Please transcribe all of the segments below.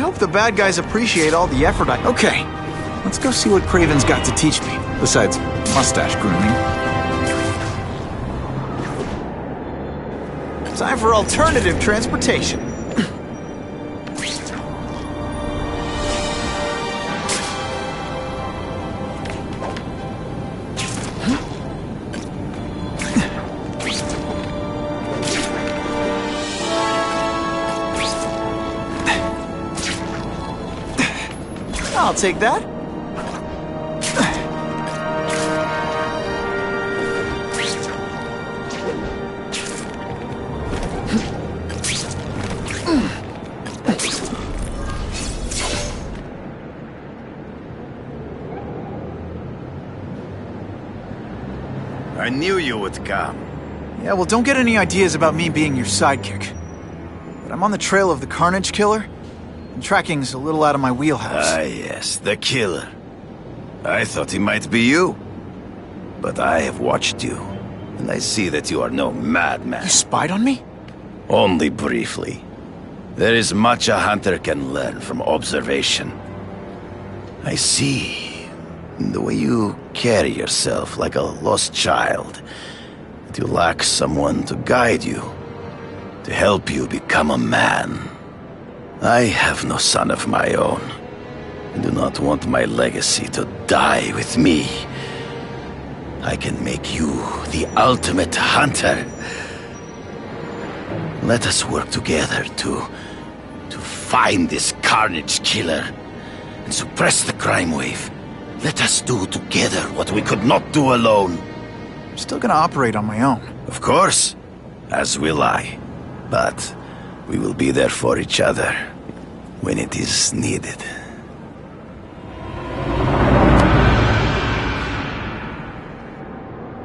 hope the bad guys appreciate all the effort I... Okay, let's go see what Kraven's got to teach me, besides mustache grooming. Time for alternative transportation. I'll take that. I knew you would come. Yeah, well, don't get any ideas about me being your sidekick. But I'm on the trail of the Carnage Killer, and tracking's a little out of my wheelhouse. Ah, yes, the killer. I thought he might be you. But I have watched you, and I see that you are no madman. You spied on me? Only briefly. There is much a hunter can learn from observation. I see the way you carry yourself like a lost child. That you lack someone to guide you, to help you become a man. I have no son of my own. I do not want my legacy to die with me. I can make you the ultimate hunter. Let us work together to find this Carnage Killer and suppress the crime wave. Let us do together what we could not do alone. I'm still gonna operate on my own. Of course, as will I. But we will be there for each other when it is needed.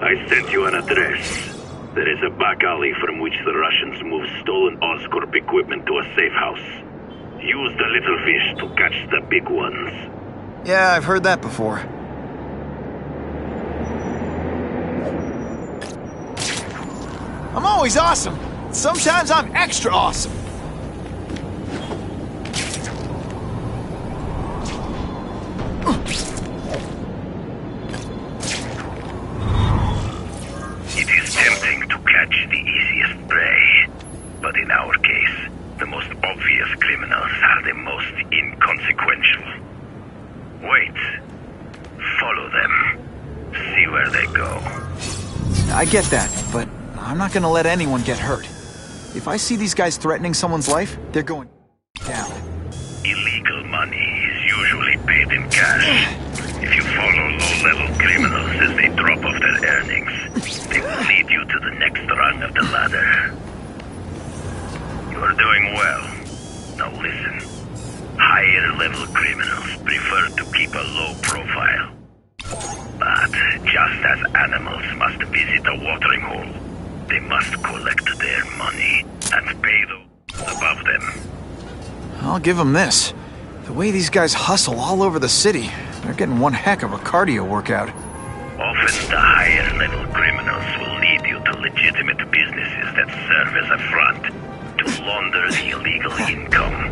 I sent you an address. There is a back alley from which the Russians move stolen Oscorp equipment to a safe house. Use the little fish to catch the big ones. Yeah, I've heard that before. I'm always awesome. Sometimes I'm extra awesome. It is tempting to catch the easiest prey. But in our case, the most obvious criminals are the most inconsequential. Wait. Follow them. See where they go. I get that, but I'm not gonna let anyone get hurt. If I see these guys threatening someone's life, they're going down. Illegal money is usually paid in cash. If you follow low-level criminals as they drop off their earnings, they will lead you to the next rung of the ladder. You are doing well. Now listen. Higher-level criminals prefer to keep a low profile. But just as animals must visit a watering hole, they must collect their money and pay those above them. I'll give them this. The way these guys hustle all over the city, they're getting one heck of a cardio workout. Often the higher-level criminals will lead you to legitimate businesses that serve as a front to launder the illegal income.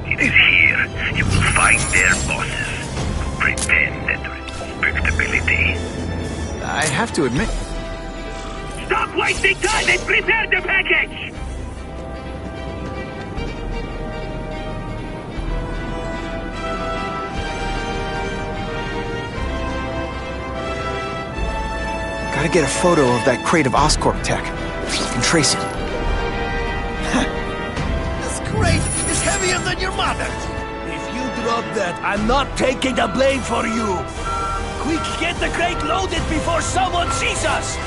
It is here you will find their bosses who pretend at respectability. I have to admit... Stop wasting time and prepare the package! Gotta get a photo of that crate of Oscorp tech, so I can trace it. This crate is heavier than your mother's! If you drop that, I'm not taking the blame for you! Quick, get the crate loaded before someone sees us!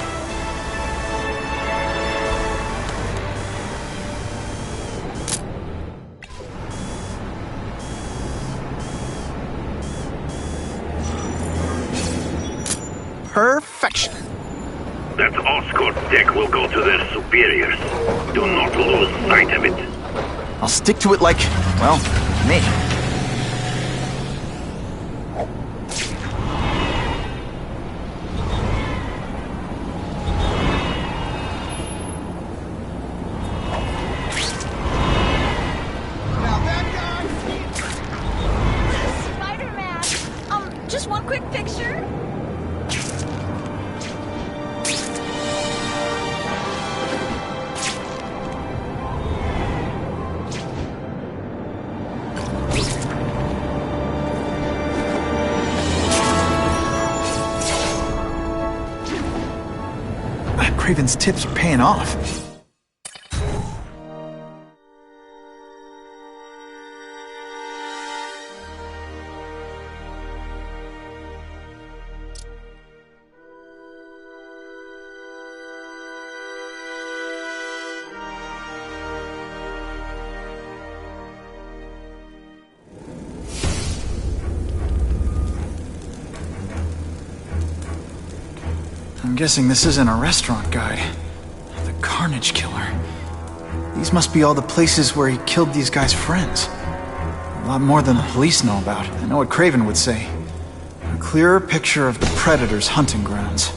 Perfection. That Oscorp tech will go to their superiors. Do not lose sight of it. I'll stick to it like, well, me. Craven's tips are paying off. I'm guessing this isn't a restaurant guide. The Carnage Killer. These must be all the places where he killed these guys' friends. A lot more than the police know about. I know what Craven would say. A clearer picture of the Predator's hunting grounds.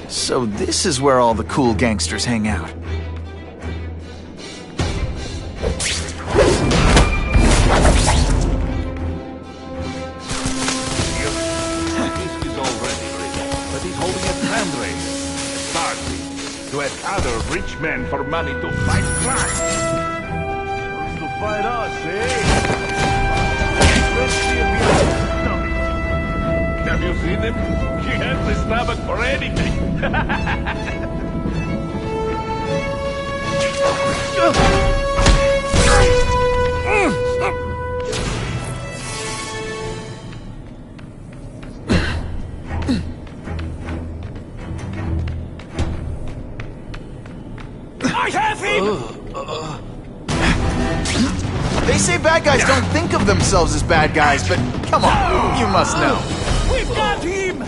So this is where all the cool gangsters hang out. To ask other rich men for money to fight crime. To fight us, eh? Let's see if he has stomach. Have you seen him? He has the stomach for anything. I have him! They say bad guys don't think of themselves as bad guys, but come on, you must know. We've got him!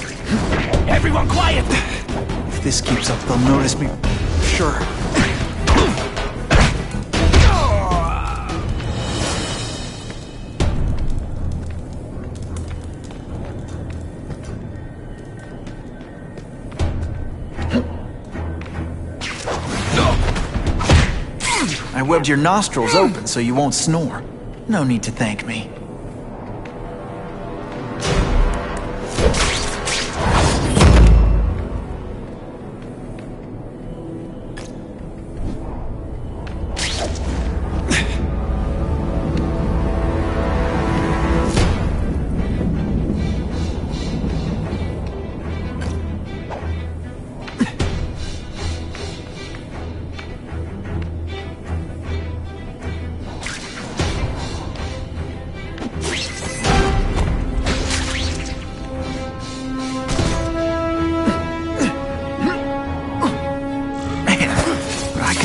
Everyone quiet! If this keeps up, they'll notice me. Sure. I webbed your nostrils open so you won't snore. No need to thank me.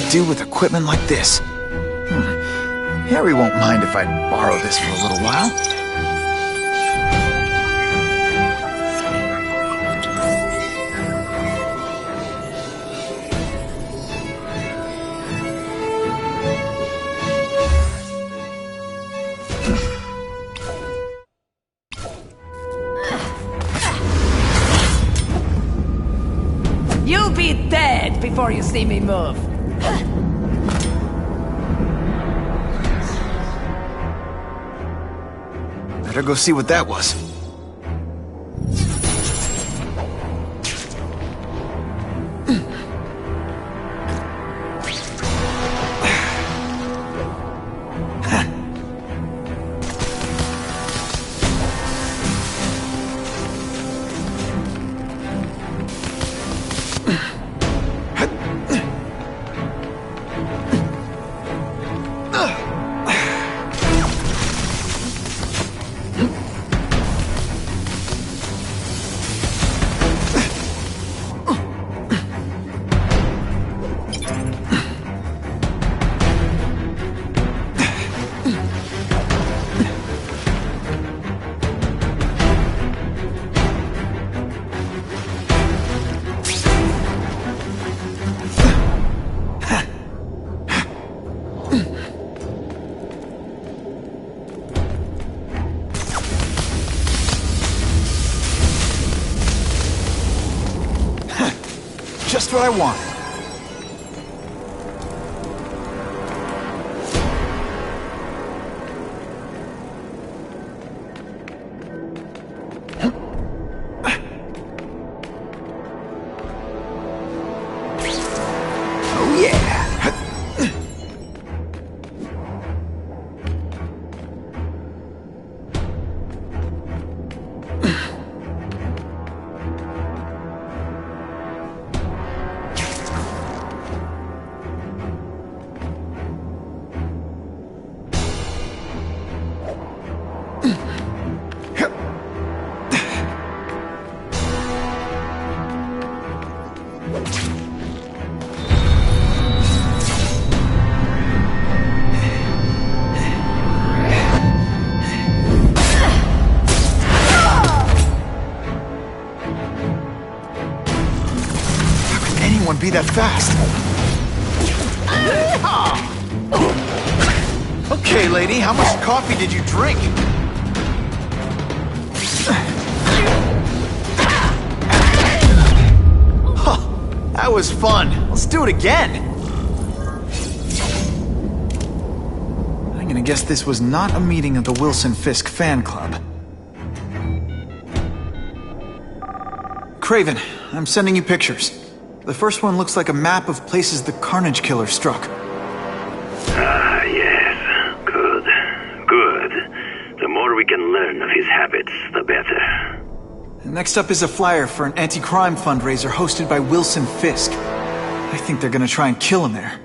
Do with equipment like this. Harry won't mind if I borrow this for a little while. You'll be dead before you see me move. Better go see what that was. Just what I wanted. be that fast. Okay, lady, how much coffee did you drink? Huh, that was fun. Let's do it again. I'm gonna guess this was not a meeting of the Wilson Fisk fan club. Craven, I'm sending you pictures. The first one looks like a map of places the Carnage Killer struck. Ah, yes. Good. Good. The more we can learn of his habits, the better. Next up is a flyer for an anti-crime fundraiser hosted by Wilson Fisk. I think they're gonna try and kill him there.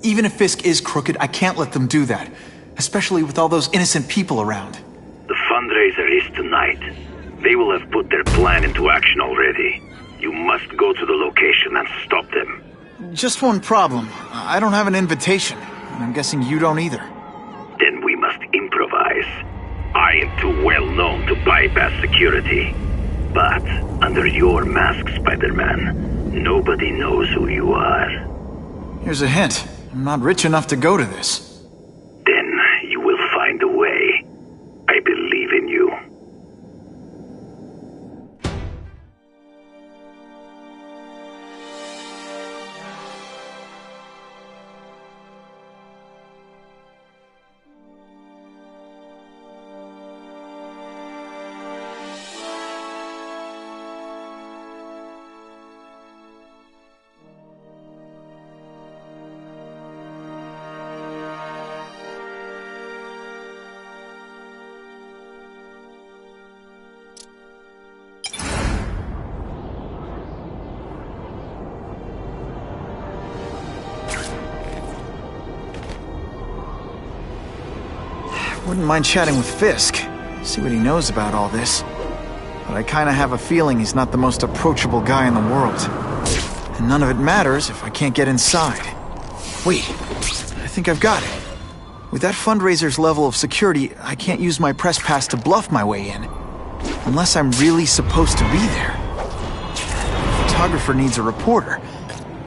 Even if Fisk is crooked, I can't let them do that. Especially with all those innocent people around. The fundraiser is tonight. They will have put their plan into action already. You must go to the location and stop them. Just one problem. I don't have an invitation, and I'm guessing you don't either. Then we must improvise. I am too well known to bypass security. But under your mask, Spider-Man, nobody knows who you are. Here's a hint. I'm not rich enough to go to this. Then you will find a way. I believe in you. Wouldn't mind chatting with Fisk, see what he knows about all this. But I kinda have a feeling he's not the most approachable guy in the world. And none of it matters if I can't get inside. Wait, I think I've got it. With that fundraiser's level of security, I can't use my press pass to bluff my way in. Unless I'm really supposed to be there. The photographer needs a reporter,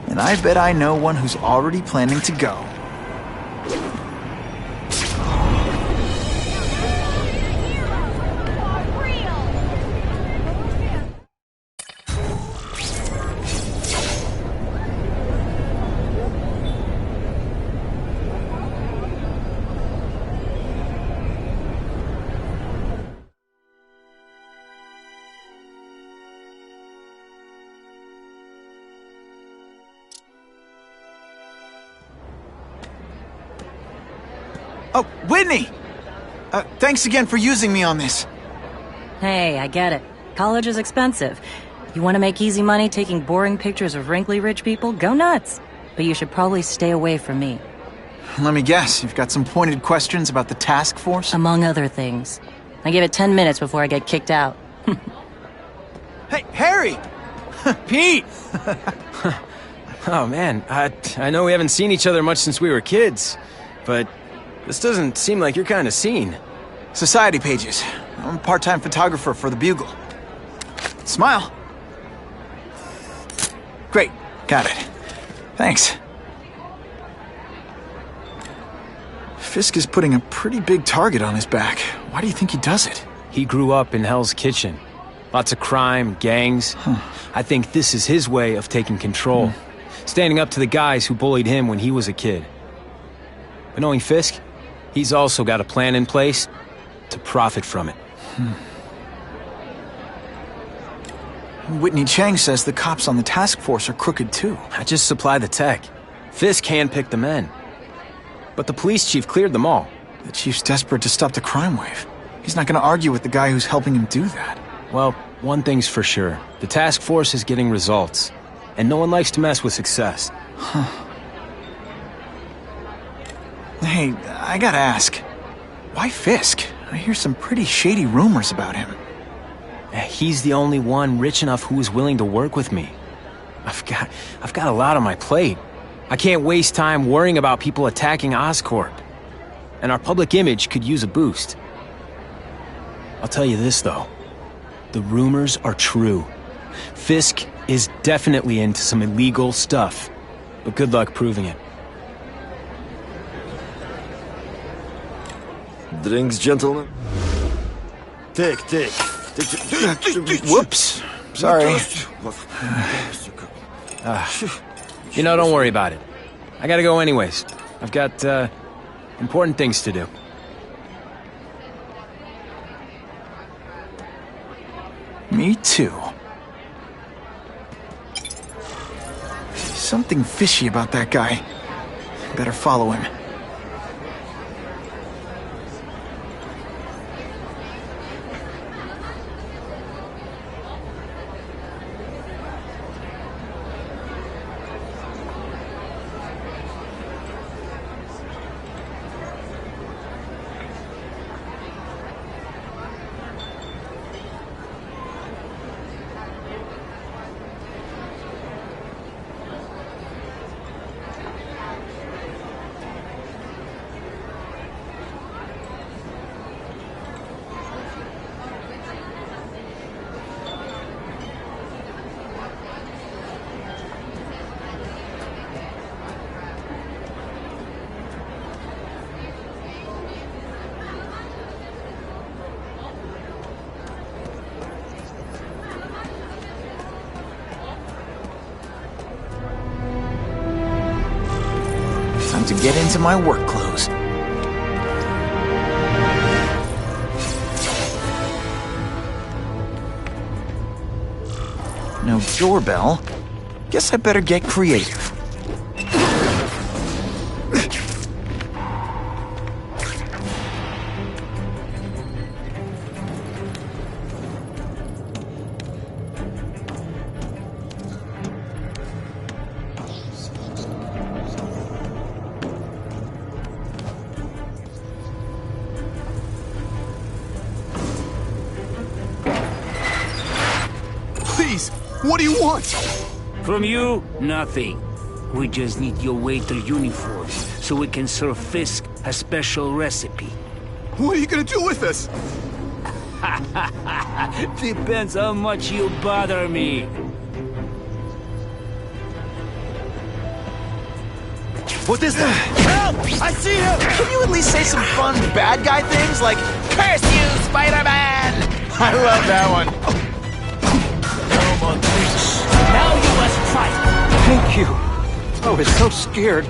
and I bet I know one who's already planning to go. Oh, Whitney! Thanks again for using me on this. Hey, I get it. College is expensive. You want to make easy money taking boring pictures of wrinkly rich people? Go nuts! But you should probably stay away from me. Let me guess, you've got some pointed questions about the task force? Among other things. I give it 10 minutes before I get kicked out. Hey, Harry! Pete! Oh man, I know we haven't seen each other much since we were kids, but this doesn't seem like your kind of scene. Society pages. I'm a part-time photographer for the Bugle. Smile. Great, got it. Thanks. Fisk is putting a pretty big target on his back. Why do you think he does it? He grew up in Hell's Kitchen. Lots of crime, gangs. I think this is his way of taking control. Standing up to the guys who bullied him when he was a kid. But knowing Fisk, he's also got a plan in place to profit from it. Whitney Chang says the cops on the task force are crooked too. I just supply the tech. Fisk handpicked the men. But the police chief cleared them all. The chief's desperate to stop the crime wave. He's not going to argue with the guy who's helping him do that. Well, one thing's for sure. The task force is getting results. And no one likes to mess with success. Hey, I gotta ask. Why Fisk? I hear some pretty shady rumors about him. He's the only one rich enough who is willing to work with me. I've got a lot on my plate. I can't waste time worrying about people attacking Oscorp. And our public image could use a boost. I'll tell you this, though. The rumors are true. Fisk is definitely into some illegal stuff, but good luck proving it. Drinks, gentlemen? Take. Whoops. Sorry. Don't worry about it. I gotta go anyways. I've got, important things to do. Me too. Something fishy about that guy. Better follow him. Time to get into my work clothes. No doorbell. Guess I better get creative. Please, what do you want? From you, nothing. We just need your waiter uniform so we can serve Fisk a special recipe. What are you gonna do with us? Depends how much you bother me. What is that? Help! I see him! Can you at least say some fun bad guy things like, "Curse you, Spider-Man"? I love that one. Now you must fight! Thank you. I was so scared.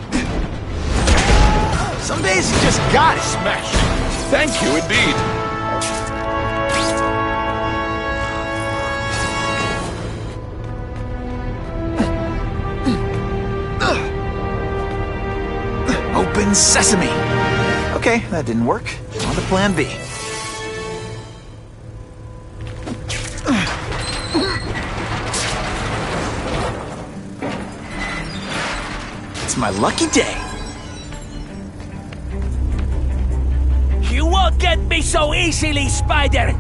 Some days you just got it. Smash! Thank you indeed. Open sesame. Okay, that didn't work. On to plan B. It's my lucky day. You won't get me so easily, Spider!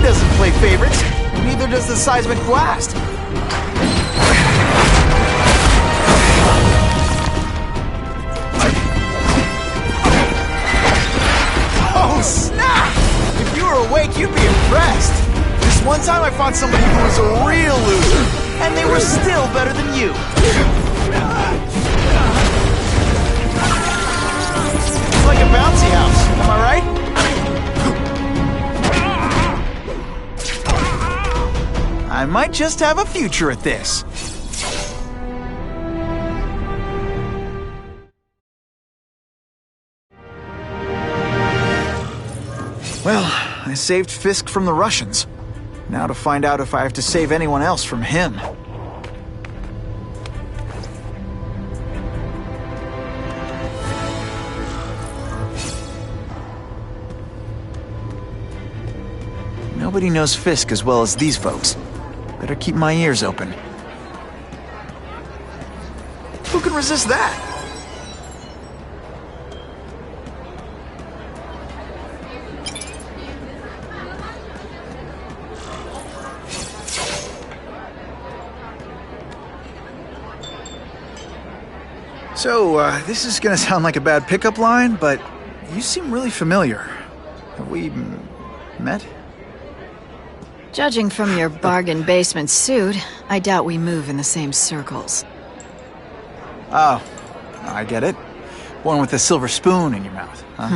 Doesn't play favorites. Neither does the seismic blast. Oh, snap! If you were awake, you'd be impressed. This one time I found somebody who was a real loser, and they were still better than you. It's like a bouncy house, am I right? I might just have a future at this. Well, I saved Fisk from the Russians. Now to find out if I have to save anyone else from him. Nobody knows Fisk as well as these folks. Better keep my ears open. Who can resist that? So, this is gonna sound like a bad pickup line, but you seem really familiar. Have we met? Judging from your bargain basement suit, I doubt we move in the same circles. Oh, I get it. One with a silver spoon in your mouth, huh?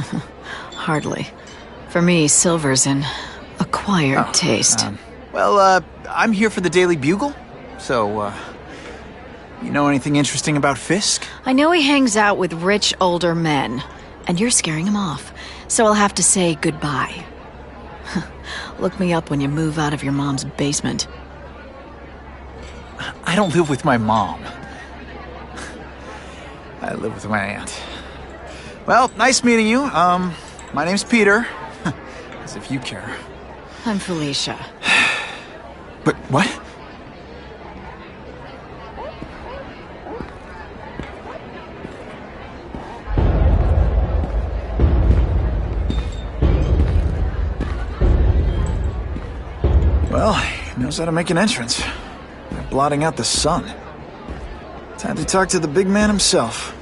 Hardly. For me, silver's an acquired taste. I'm here for the Daily Bugle, so, you know anything interesting about Fisk? I know he hangs out with rich older men, and you're scaring him off, so I'll have to say goodbye. Look me up when you move out of your mom's basement. I don't live with my mom. I live with my aunt. Well, nice meeting you. My name's Peter. As if you care. I'm Felicia. But what? Well, he knows how to make an entrance. By blotting out the sun. Time to talk to the big man himself.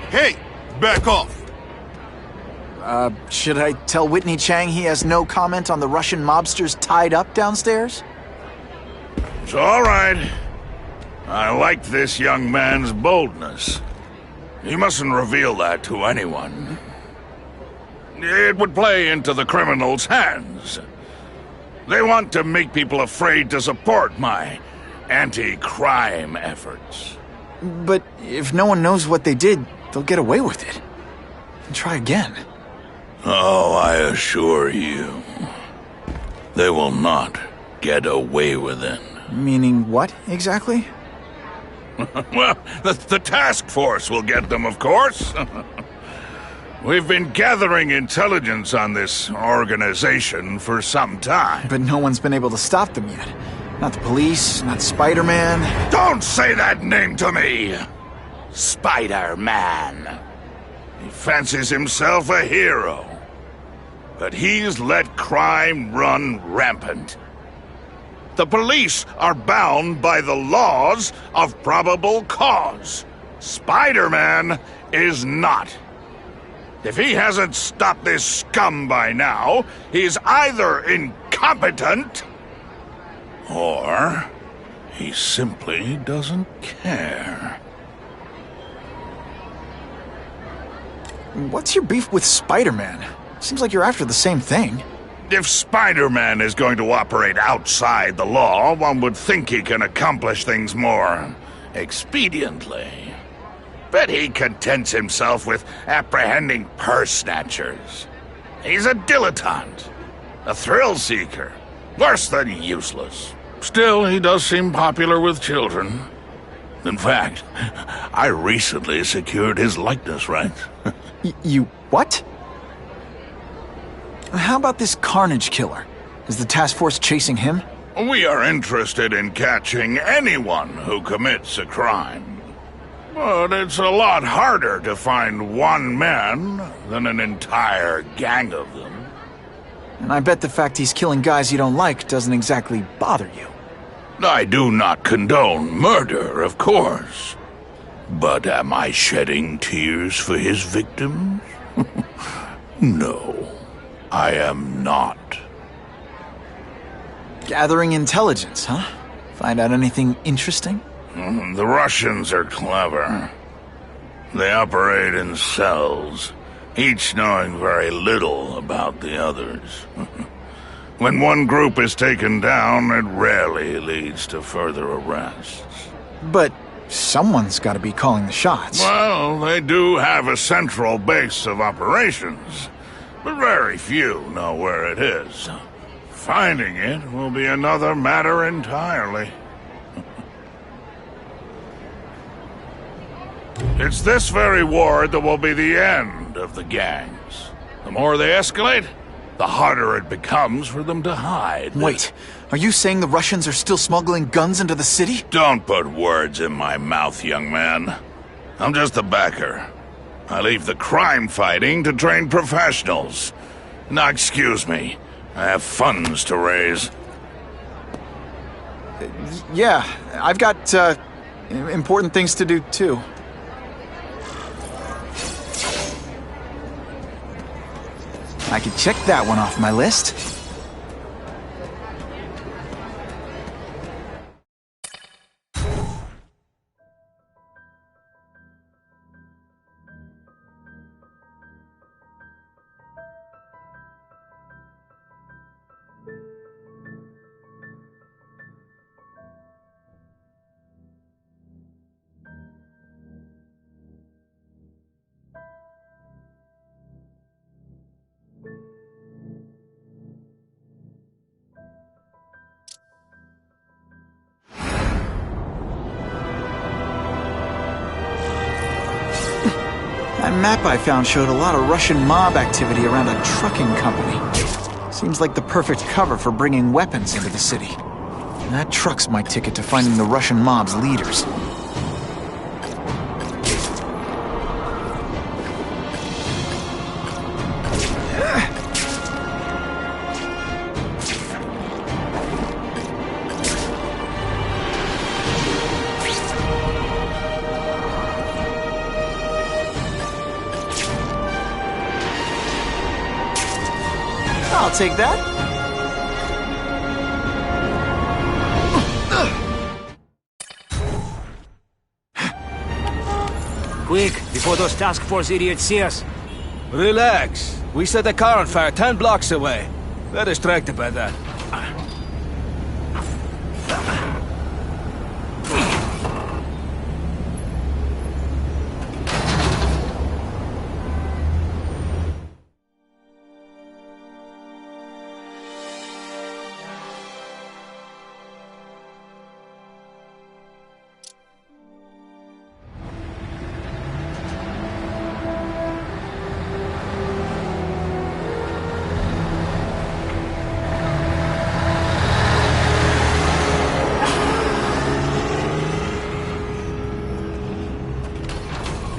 Hey! Back off! Should I tell Whitney Chang he has no comment on the Russian mobsters tied up downstairs? It's all right. I like this young man's boldness. He mustn't reveal that to anyone. It would play into the criminals' hands. They want to make people afraid to support my anti-crime efforts. But if no one knows what they did, they'll get away with it. And try again. Oh, I assure you, they will not get away with it. Meaning what, exactly? Well, the task force will get them, of course. We've been gathering intelligence on this organization for some time. But no one's been able to stop them yet. Not the police, not Spider-Man. Don't say that name to me! Spider-Man. He fancies himself a hero. But he's let crime run rampant. The police are bound by the laws of probable cause. Spider-Man is not. If he hasn't stopped this scum by now, he's either incompetent, or he simply doesn't care. What's your beef with Spider-Man? Seems like you're after the same thing. If Spider-Man is going to operate outside the law, one would think he can accomplish things more expediently. But he contents himself with apprehending purse snatchers. He's a dilettante, a thrill-seeker, worse than useless. Still, he does seem popular with children. In fact, I recently secured his likeness rights. You what? How about this Carnage Killer? Is the task force chasing him? We are interested in catching anyone who commits a crime. But it's a lot harder to find one man than an entire gang of them. And I bet the fact he's killing guys you don't like doesn't exactly bother you. I do not condone murder, of course. But am I shedding tears for his victims? No, I am not. Gathering intelligence, huh? Find out anything interesting? The Russians are clever. They operate in cells, each knowing very little about the others. When one group is taken down, it rarely leads to further arrests. But someone's got to be calling the shots. Well, they do have a central base of operations, but very few know where it is. Finding it will be another matter entirely. It's this very war that will be the end of the gangs. The more they escalate, the harder it becomes for them to hide. Wait, are you saying the Russians are still smuggling guns into the city? Don't put words in my mouth, young man. I'm just a backer. I leave the crime fighting to trained professionals. Now excuse me, I have funds to raise. Yeah, I've got, important things to do, too. I could check that one off my list. That map I found showed a lot of Russian mob activity around a trucking company. Seems like the perfect cover for bringing weapons into the city. That truck's my ticket to finding the Russian mob's leaders. I'll take that. Quick, before those task force idiots see us. Relax. We set a car on fire 10 blocks away. They're distracted by that.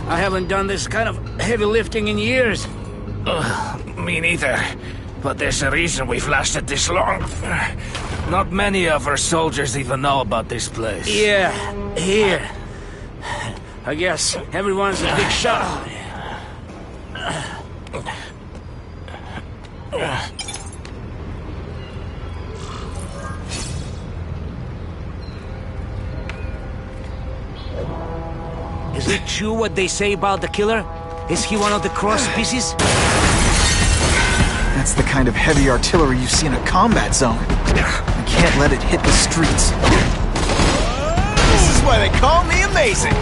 I haven't done this kind of heavy lifting in years. Me neither. But there's a reason we've lasted this long. Not many of our soldiers even know about this place. Yeah, here. I guess everyone's a big shot. Is it true what they say about the killer? Is he one of the cross species? That's the kind of heavy artillery you see in a combat zone. I can't let it hit the streets. This is why they call me amazing!